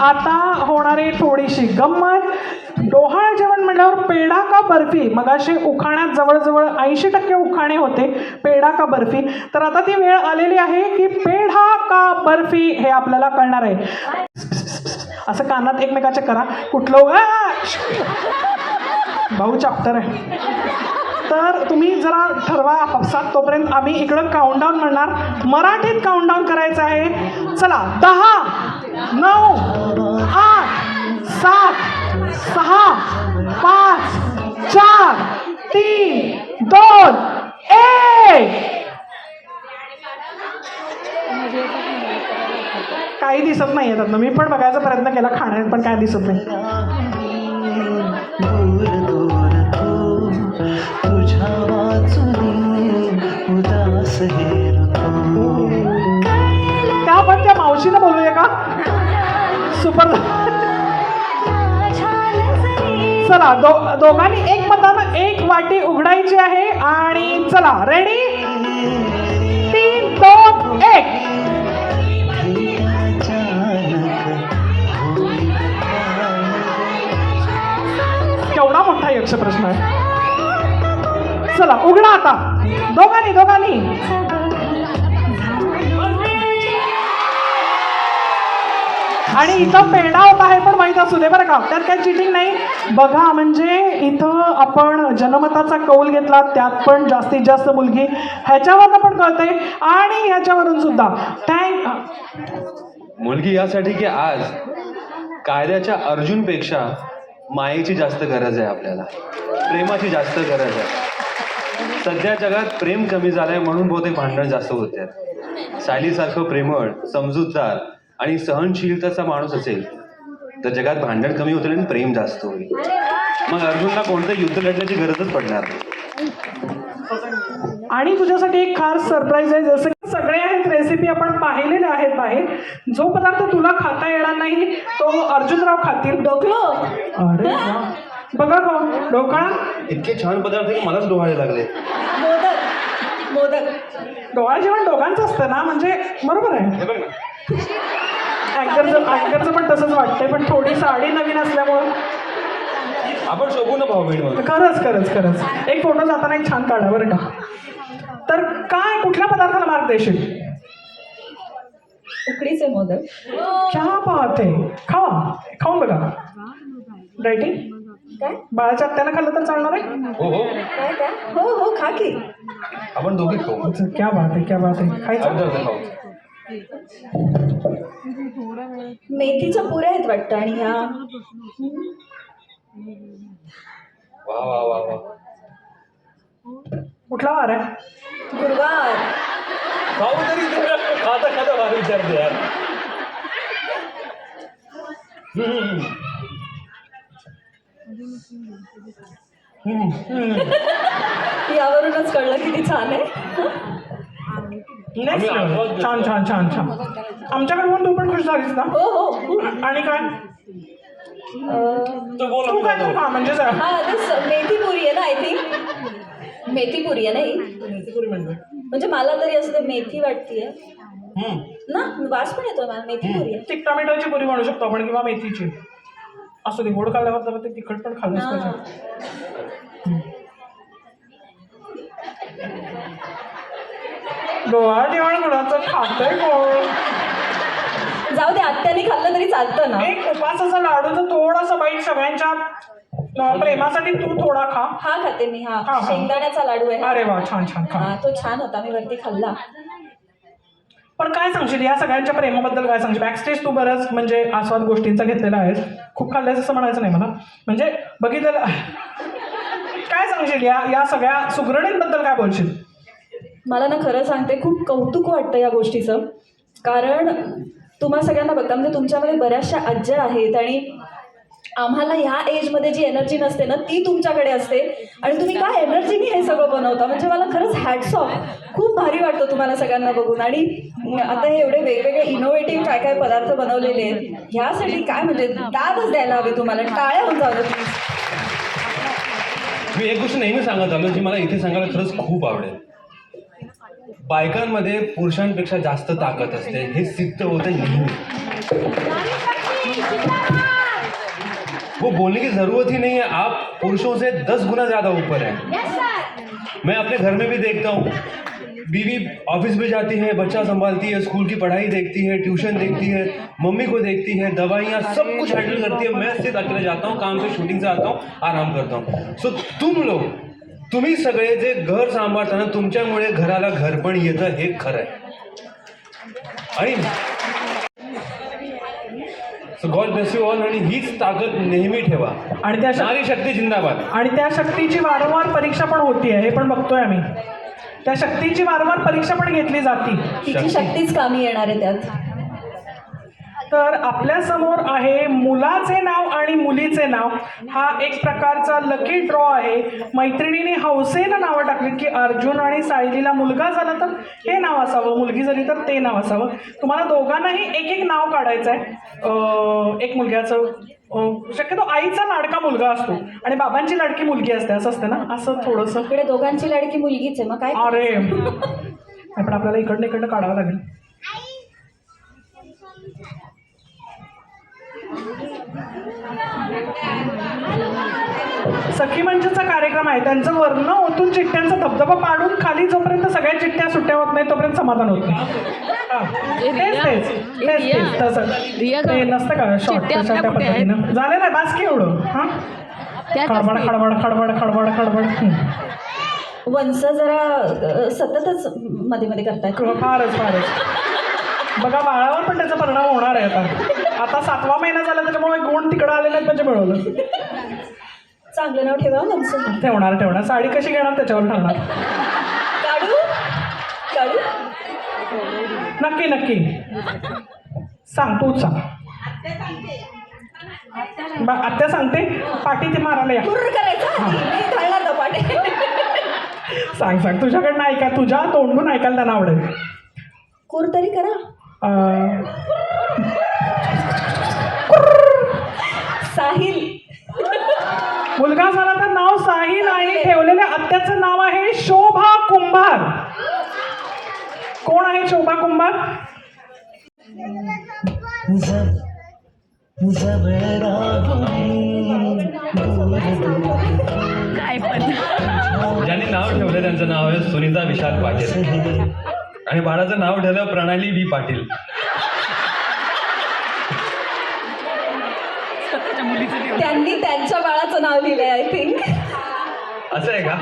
आता होणारी थोडीशी गंमत. डोहाळ जेवण म्हटल्यावर पेढा का बर्फी? मगाशी उखाण्यात जवळजवळ 80% उखाणे होते, पेढा का बर्फी. तर आता ती वेळ आलेली आहे की पेढा का बर्फी हे आपल्याला कळणार आहे. असं कानात एकमेकाच्या करा. कुठलं भाऊ चॅप्टर आहे. तर तुम्ही जरा ठरवा आपापसात. तोपर्यंत आम्ही इकडं काउंटडाऊन म्हणणार. मराठीत काउंटडाऊन करायचं आहे. चला 10 9 8 7 6 5 4 3 2 1. काही दिसत नाही आहे त्यातनं. मी पण बघायचा प्रयत्न केला खाण्यात, पण काय दिसत नाही. त्या पण त्या मावशीला बोलूया का? सुपर. चला दोघांनी एक मतानं एक वाटी उघडायची आहे. आणि चला रेडी 3 2 1. केवढा मोठा यक्ष प्रश्न आहे. चला उघडा आता दोघांनी. आणि इथं पेढा होता हे पण माहीत असू दे बरं का, त्यात काही चिटिंग नाही. बघा म्हणजे इथं आपण जनमताचा कौल घेतला, त्यात पण जास्तीत जास्त मुलगी, ह्याच्यावरनं पण कळते आणि ह्याच्यावरून सुद्धा. मुलगी यासाठी की आज कायद्याच्या अर्जुनपेक्षा मायेची जास्त गरज आहे, आपल्याला प्रेमाची जास्त गरज आहे. सध्या जगात प्रेम कमी झालंय म्हणून बहुतेक भांडण जास्त होत आहेत. सायलीसारखं प्रेमळ, समजूतदार आणि सहनशीलतेचा माणूस असेल तर जगात भांडण कमी होतील आणि प्रेम जास्त होईल. मग अर्जुनला कोणतं युद्ध लढण्याची गरजच पडणार नाही. आणि तुझ्यासाठी एक खास सरप्राईज आहे. जसं की सगळे आहेत रेसिपी आपण पाहिलेल्या आहेत बाहेर. जो पदार्थ तुला खाता येणार नाही तो अर्जुनराव खातील. डोकलो. अरे बघा का ढोकळा, इतके छान पदार्थ की मलाच डोहायला लागले. मोदक. डोळा जेवण दोघांचं असतं ना, म्हणजे बरोबर आहे. हे बघ ना, अँकरचं पण तसंच वाटतंय, पण थोडी साडी नवीन असल्यामुळं आपण शोभू ना भाऊ बहीण. खरंच एक फोटो जाताना एक छान काढा बरं का. तर काय कुठल्या पदार्थाला मार्क देशील? उकडीचे मोदक. क्या बात आहे. खाऊन बघा. डायटिंग काय बाळाच्या आत्यानं खाल्लं तर चालणार आहे? हो काय हो खा की. आपण दोघे खाऊ. क्या बात आहे. खायचं. खाऊ. मेथीच्या पुऱ्या आहेत वाटतं. आणि ह्या वा. कुठला वार आहे? गुरुवार. खाऊ तरी खाता वार विचारते यार. यावरूनच कळलं किती छान आहे. छान. आमच्याकडे पण तू पण खुश झालीस ना? हो. आणि काय तू खा म्हणजे मेथी पुरी आहे ना. आय थिंक मेथी पुरी आहे ना ही. म्हणजे मला तरी असं ते मेथी वाटतीये ना. वास पण येतो ना. मेथी पुरी आहे. तिख टोमॅटोची पुरी म्हणू शकतो आपण, किंवा मेथीची. असं ते गोड खाल्ल्यावर जरा ते तिखट पण खाल्लंच पाहिजे. डोळा जेवण कुणाचं खातंय कोण? जाऊ दे, आत्याने खाल्लं तरी चालतं ना. एक उपासाचा लाडूचं थोडासा बाईट सगळ्यांच्या प्रेमासाठी तू थोडा खा. हा खाते मी. हा. शेंगदाण्याचा लाडू आहे. अरे वा, छान खा. हा, तो छान होता. मी वरती खाल्ला. पण काय सांगशील या सगळ्यांच्या प्रेमाबद्दल? काय सांगशील? बॅकस्टेज तू बरंच म्हणजे आस्वाद गोष्टींचा घेतलेला आहेस. खूप खाल्ल्यास असं म्हणायचं नाही मला, म्हणजे बघितलेलं. काय सांगशील या सगळ्या सुगरणींबद्दल? काय बोलशील? मला ना खरं सांगते खूप कौतुक वाटतं या गोष्टीचं. कारण तुम्हा सगळ्यांना बघता म्हणजे तुमच्यामध्ये बऱ्याचशा आज्या आहेत आणि आम्हाला ह्या एजमध्ये जी एनर्जी नसते ना ती तुमच्याकडे असते. आणि तुम्ही काय एनर्जीने हे सगळं बनवता, म्हणजे मला खरंच हॅट्स ऑफ. खूप भारी वाटतं तुम्हाला सगळ्यांना बघून. आणि आता हे एवढे वेगवेगळे इनोव्हेटिव्ह काय पदार्थ बनवलेले आहेत, ह्यासाठी काय म्हणजे दादच द्यायला हवे तुम्हाला. टाळ्या होऊन जाऊ प्लीज. मी एक गोष्ट नेहमी सांगत आलो जी मला इथे सांगायला खरंच खूप आवडेल. बायकांमध्ये पुरुषांपेक्षा जास्त ताकद असते हे सिद्ध होतं नेहमी. वो बोलने की जरूरत ही नहीं है, आप पुरुषों से 10 गुना ज्यादा ऊपर है। मैं अपने घर में भी देखता हूँ, बीवी ऑफिस में जाती है, बच्चा संभालती है, स्कूल की पढ़ाई देखती है, ट्यूशन देखती है, मम्मी को देखती है, दवाइयाँ सब कुछ हैंडल करती है। मैं सिर्फ अकेले जाता हूँ, काम पे शूटिंग से आता हूँ, आराम करता हूँ। सो तुम्ही सगळे जे घर सांभाळताना तुमच्यामुळे घराला घर पण येतं, हे खरं आहे. आणि so God bless you all. आणि हीच ताकद नेहमी ठेवा. आणि त्या नारी शक्ती जिंदाबाद. आणि त्या शक्तीची वारंवार परीक्षा पण होतीये, हे पण बघतोय आम्ही. त्या शक्तीची वारंवार परीक्षा पण घेतली जाती. तिची शक्तीच कामी येणार आहे त्यात. तर आपल्या समोर आहे मुलाचे नाव आणि मुलीचे नाव. हा एक प्रकारचा लकी ड्रॉ आहे. मैत्रिणीने हौसेनं नावं टाकलीत की अर्जुन आणि सायलीला मुलगा झाला तर हे नाव असावं, मुलगी झाली तर ते नाव असावं. तुम्हाला दोघांनाही एक एक नाव काढायचं आहे. एक मुलग्याचं शक्यतो आईचा लाडका मुलगा असतो आणि बाबांची लाडकी मुलगी असते, असं असतं ना, असं थोडंसं. इकडे दोघांची लाडकी मुलगीच आहे, मग काय. अरे पण आपल्याला इकडनं काढावं लागेल. सखी मंचचा कार्यक्रम आहे, त्यांचं वर्ण ओतून चिठ्ठ्यांचा धबधबा पाडून खाली जोपर्यंत सगळ्या चिठ्ठ्या सुट्ट्या होत नाही तोपर्यंत समाधान होत नाही. तेच तसं ते नसतं का शॉर्ट तशा त्या पद्धतीनं झालेलं आहे. बास की एवढं. हां खडबड खडबड खडबड खडबड खडबड. वंश जरा सततच मध्ये मध्ये करतायत. फारच बघा, बाळावर पण त्याचा परिणाम होणार आहे. आता 7वा महिना झाला, त्याच्यामुळे गुण तिकडं आले नाहीत म्हणजे मिळवलं. चांगलं नाव ठेवा वंश. ठेवणार. साडी कशी घेणार त्याच्यावर ठरणार. काढू नक्की सांग, तूच सांग. आत्या सांगते, पाठी ते मारायला या. करायचं ना पाठी. सांग तुझ्याकडनं ऐका, तुझ्या तोंडून ऐकायला त्यांना आवडेल. कुर तरी करा. साहिल. मुलगा झाला तर नाव साहिल आहे. ठेवलेल्या आत्याचं नाव आहे शोभा कुंभार. कोण आहे शोभा कुंभार? ज्यांनी नाव ठेवलं त्यांचं नाव आहे सुनीता विशाल पाटील. आणि बाळाचं नाव ठेवलं प्रणाली व्ही पाटील. त्यांनी त्यांच्या बाळाचं नाव लिहिलंय आय थिंक. असं आहे का?